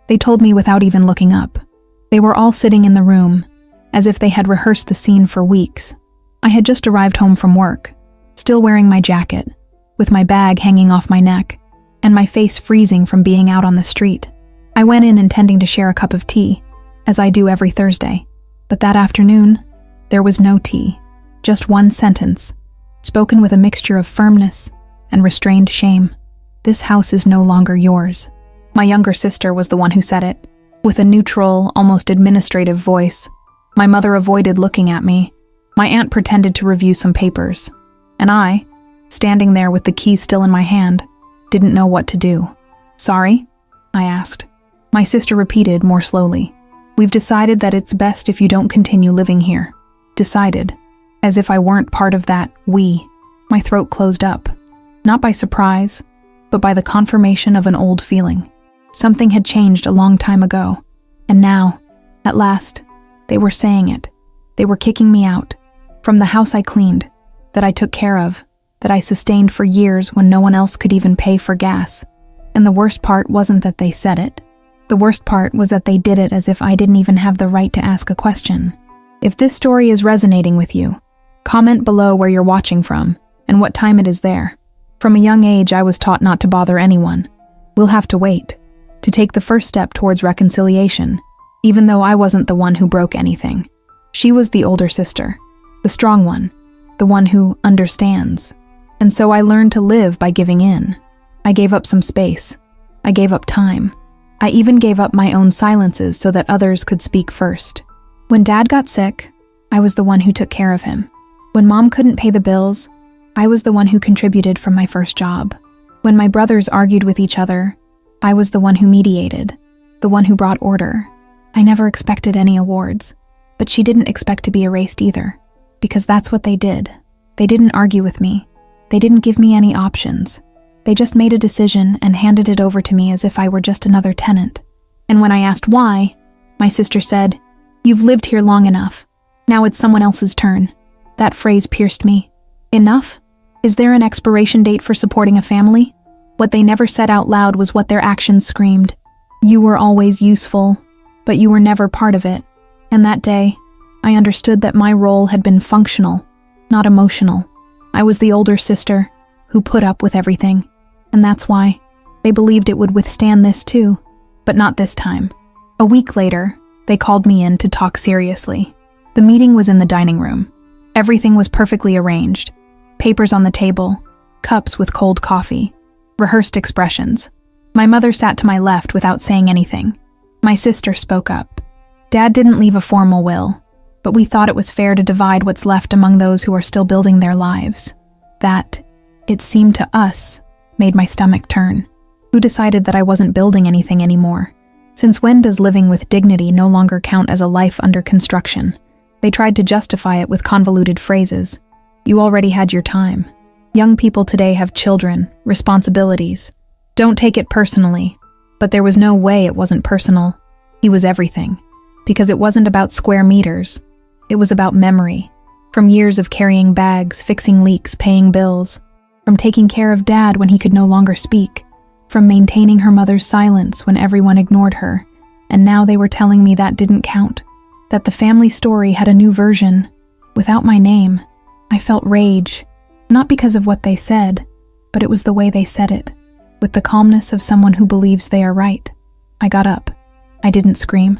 They told me without even looking up. They were all sitting in the room, as if they had rehearsed the scene for weeks. I had just arrived home from work, still wearing my jacket, with my bag hanging off my neck, and my face freezing from being out on the street. I went in intending to share a cup of tea, as I do every Thursday. But that afternoon, there was no tea, just one sentence, spoken with a mixture of firmness and restrained shame. "This house is no longer yours." My younger sister was the one who said it, with a neutral, almost administrative voice. My mother avoided looking at me. My aunt pretended to review some papers. And I, standing there with the key still in my hand, didn't know what to do. "Sorry?" I asked. My sister repeated more slowly. "We've decided that it's best if you don't continue living here." Decided, as if I weren't part of that we. My throat closed up, not by surprise, but by the confirmation of an old feeling. Something had changed a long time ago, and now, at last, they were saying it. They were kicking me out, from the house I cleaned, that I took care of, that I sustained for years when no one else could even pay for gas. And the worst part wasn't that they said it. The worst part was that they did it as if I didn't even have the right to ask a question. If this story is resonating with you, comment below where you're watching from and what time it is there. From a young age, I was taught not to bother anyone. We'll have to wait, to take the first step towards reconciliation, even though I wasn't the one who broke anything. She was the older sister, the strong one, the one who understands. And so I learned to live by giving in. I gave up some space. I gave up time. I even gave up my own silences so that others could speak first. When Dad got sick, I was the one who took care of him. When Mom couldn't pay the bills, I was the one who contributed from my first job. When my brothers argued with each other, I was the one who mediated, the one who brought order. I never expected any awards, but she didn't expect to be erased either, because that's what they did. They didn't argue with me. They didn't give me any options. They just made a decision and handed it over to me as if I were just another tenant. And when I asked why, my sister said, "You've lived here long enough. Now it's someone else's turn." That phrase pierced me. Enough? Is there an expiration date for supporting a family? What they never said out loud was what their actions screamed. You were always useful, but you were never part of it. And that day, I understood that my role had been functional, not emotional. I was the older sister who put up with everything. And that's why they believed it would withstand this too, but not this time. A week later, they called me in to talk seriously. The meeting was in the dining room. Everything was perfectly arranged. Papers on the table, cups with cold coffee, rehearsed expressions. My mother sat to my left without saying anything. My sister spoke up. Dad didn't leave a formal will, but we thought it was fair to divide what's left among those who are still building their lives. That, it seemed to us, made my stomach turn. Who decided that I wasn't building anything anymore? Since when does living with dignity no longer count as a life under construction? They tried to justify it with convoluted phrases. You already had your time. Young people today have children, responsibilities. Don't take it personally. But there was no way it wasn't personal. He was everything. Because it wasn't about square meters. It was about memory. From years of carrying bags, fixing leaks, paying bills. From taking care of Dad when he could no longer speak. From maintaining her mother's silence when everyone ignored her. And now they were telling me that didn't count. That the family story had a new version, without my name. I felt rage, not because of what they said, but it was the way they said it, with the calmness of someone who believes they are right. I got up. I didn't scream.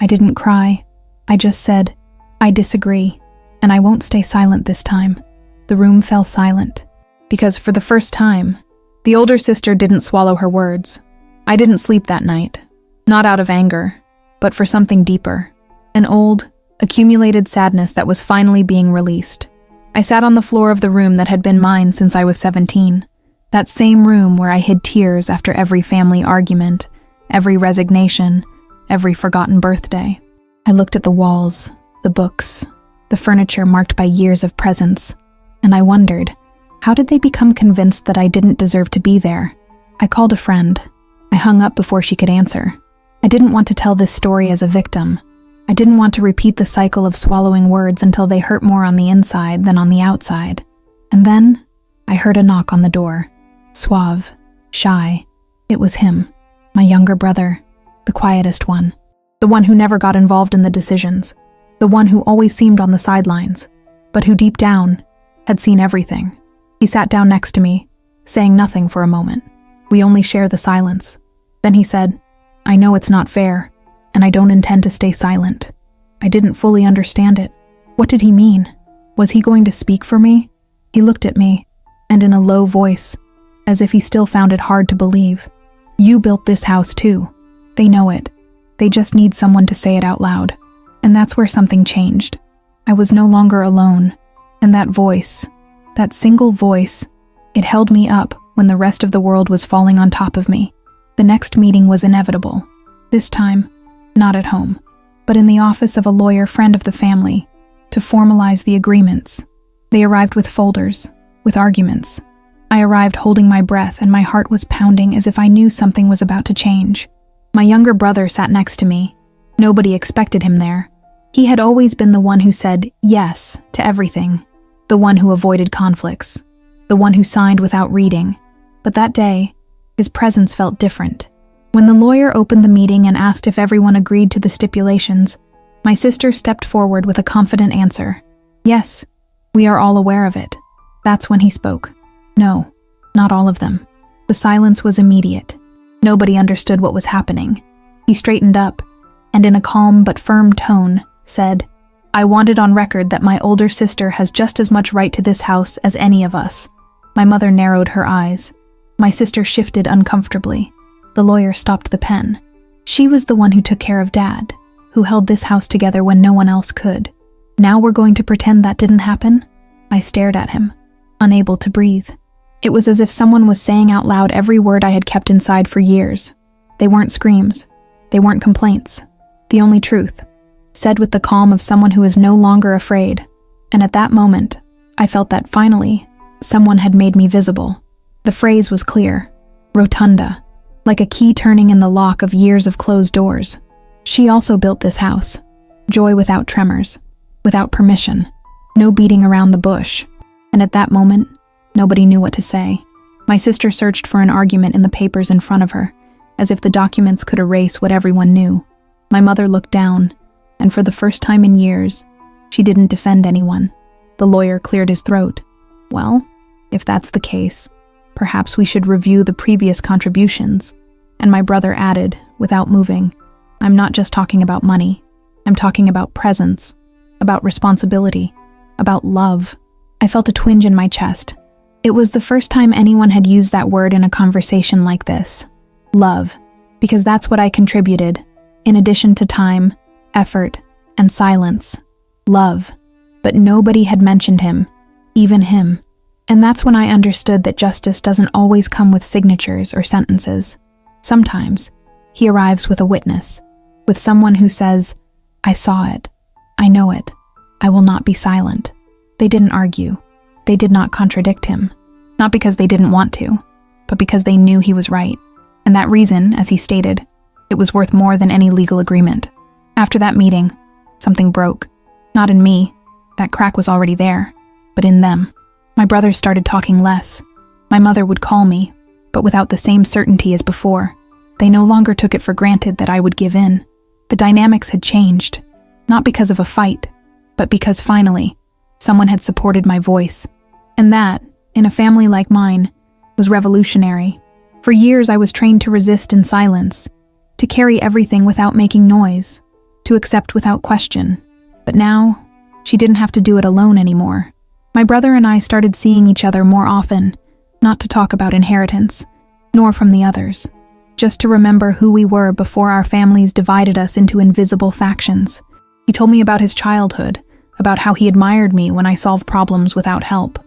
I didn't cry. I just said, "I disagree, and I won't stay silent this time." The room fell silent, because for the first time, the older sister didn't swallow her words. I didn't sleep that night, not out of anger, but for something deeper. An old, accumulated sadness that was finally being released. I sat on the floor of the room that had been mine since I was 17. That same room where I hid tears after every family argument, every resignation, every forgotten birthday. I looked at the walls, the books, the furniture marked by years of presence, and I wondered, how did they become convinced that I didn't deserve to be there? I called a friend. I hung up before she could answer. I didn't want to tell this story as a victim. I didn't want to repeat the cycle of swallowing words until they hurt more on the inside than on the outside. And then, I heard a knock on the door. Suave, shy. It was him, my younger brother. the quietest one, the one who never got involved in the decisions, the one who always seemed on the sidelines, but who deep down had seen everything. He sat down next to me, saying nothing for a moment. We only share the silence. Then he said, "I know it's not fair, and I don't intend to stay silent." I didn't fully understand it. What did he mean? Was he going to speak for me? He looked at me, and in a low voice, as if he still found it hard to believe, "You built this house too. They know it. They just need someone to say it out loud." And that's where something changed. I was no longer alone, and that voice, that single voice, it held me up when the rest of the world was falling on top of me. The next meeting was inevitable. This time, not at home, but in the office of a lawyer friend of the family, to formalize the agreements. They arrived with folders, with arguments. I arrived holding my breath, and my heart was pounding as if I knew something was about to change. My younger brother sat next to me. Nobody expected him there. He had always been the one who said yes to everything, the one who avoided conflicts, the one who signed without reading. But that day, his presence felt different. When the lawyer opened the meeting and asked if everyone agreed to the stipulations, my sister stepped forward with a confident answer. "Yes, we are all aware of it." That's when he spoke. No, not all of them. The silence was immediate. Nobody understood what was happening. He straightened up, and in a calm but firm tone, said, "I want it on record that my older sister has just as much right to this house as any of us." My mother narrowed her eyes. My sister shifted uncomfortably. The lawyer stopped the pen. She was the one who took care of Dad, who held this house together when no one else could. Now we're going to pretend that didn't happen? I stared at him, unable to breathe. It was as if someone was saying out loud every word I had kept inside for years. They weren't screams. They weren't complaints. The only truth, said with the calm of someone who is no longer afraid. And at that moment, I felt that finally, someone had made me visible. The phrase was clear. Rotunda, like a key turning in the lock of years of closed doors. She also built this house. Joy without tremors, without permission, no beating around the bush. And at that moment, nobody knew what to say. My sister searched for an argument in the papers in front of her, as if the documents could erase what everyone knew. My mother looked down, and for the first time in years, she didn't defend anyone. The lawyer cleared his throat. "Well, if that's the case, perhaps we should review the previous contributions." And my brother added, without moving, "I'm not just talking about money. I'm talking about presence, about responsibility, about love." I felt a twinge in my chest. It was the first time anyone had used that word in a conversation like this. Love, because that's what I contributed, in addition to time, effort, and silence. Love. But nobody had mentioned him, even him. And that's when I understood that justice doesn't always come with signatures or sentences. Sometimes, he arrives with a witness, with someone who says, "I saw it. I know it. I will not be silent." They didn't argue. They did not contradict him. Not because they didn't want to, but because they knew he was right. And that reason, as he stated, it was worth more than any legal agreement. After that meeting, something broke. Not in me. That crack was already there. But in them. My brothers started talking less. My mother would call me, but without the same certainty as before. They no longer took it for granted that I would give in. The dynamics had changed. Not because of a fight, but because finally, someone had supported my voice. And that, in a family like mine, was revolutionary. For years I was trained to resist in silence, to carry everything without making noise, to accept without question. But now, she didn't have to do it alone anymore. My brother and I started seeing each other more often, not to talk about inheritance, nor from the others, just to remember who we were before our families divided us into invisible factions. He told me about his childhood, about how he admired me when I solved problems without help,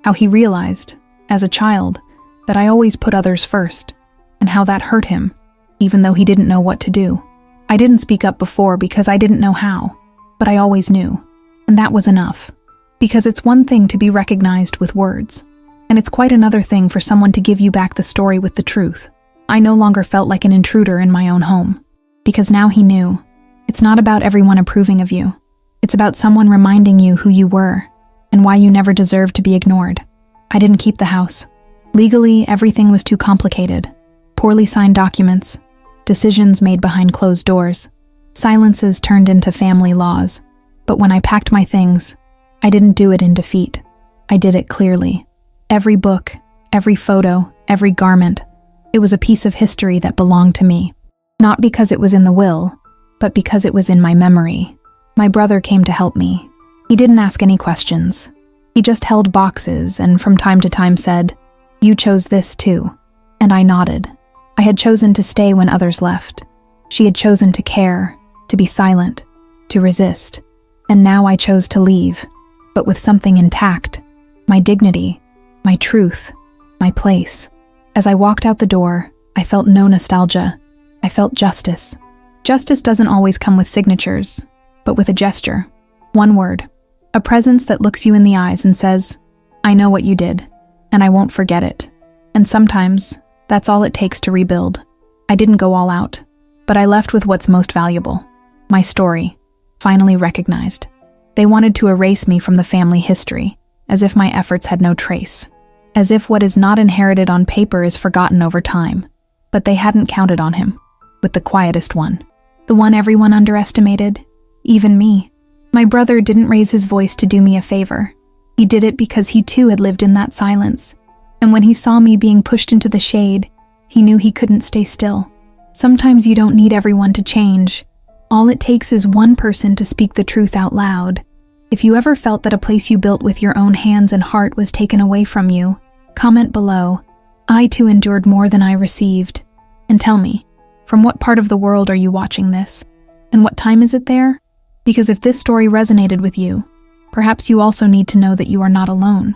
how he realized, as a child, that I always put others first, and how that hurt him, even though he didn't know what to do. I didn't speak up before because I didn't know how, but I always knew, and that was enough. Because it's one thing to be recognized with words, and it's quite another thing for someone to give you back the story with the truth. I no longer felt like an intruder in my own home, because now he knew, it's not about everyone approving of you. It's about someone reminding you who you were, and why you never deserved to be ignored. I didn't keep the house. Legally, everything was too complicated. Poorly signed documents, decisions made behind closed doors, silences turned into family laws. But when I packed my things, I didn't do it in defeat. I did it clearly. Every book, every photo, every garment, it was a piece of history that belonged to me. Not because it was in the will, but because it was in my memory. My brother came to help me. He didn't ask any questions. He just held boxes and from time to time said, "You chose this too." And I nodded. I had chosen to stay when others left. She had chosen to care, to be silent, to resist. And now I chose to leave, but with something intact. My dignity, my truth, my place. As I walked out the door, I felt no nostalgia. I felt justice. Justice doesn't always come with signatures, but with a gesture. One word. A presence that looks you in the eyes and says, "I know what you did, and I won't forget it." And sometimes, that's all it takes to rebuild. I didn't go all out, but I left with what's most valuable. My story, finally recognized. They wanted to erase me from the family history, as if my efforts had no trace. As if what is not inherited on paper is forgotten over time. But they hadn't counted on him, with the quietest one. The one everyone underestimated, even me. My brother didn't raise his voice to do me a favor. He did it because he too had lived in that silence. And when he saw me being pushed into the shade, he knew he couldn't stay still. Sometimes you don't need everyone to change. All it takes is one person to speak the truth out loud. If you ever felt that a place you built with your own hands and heart was taken away from you, comment below. I too endured more than I received. And tell me, from what part of the world are you watching this? And what time is it there? Because if this story resonated with you, perhaps you also need to know that you are not alone.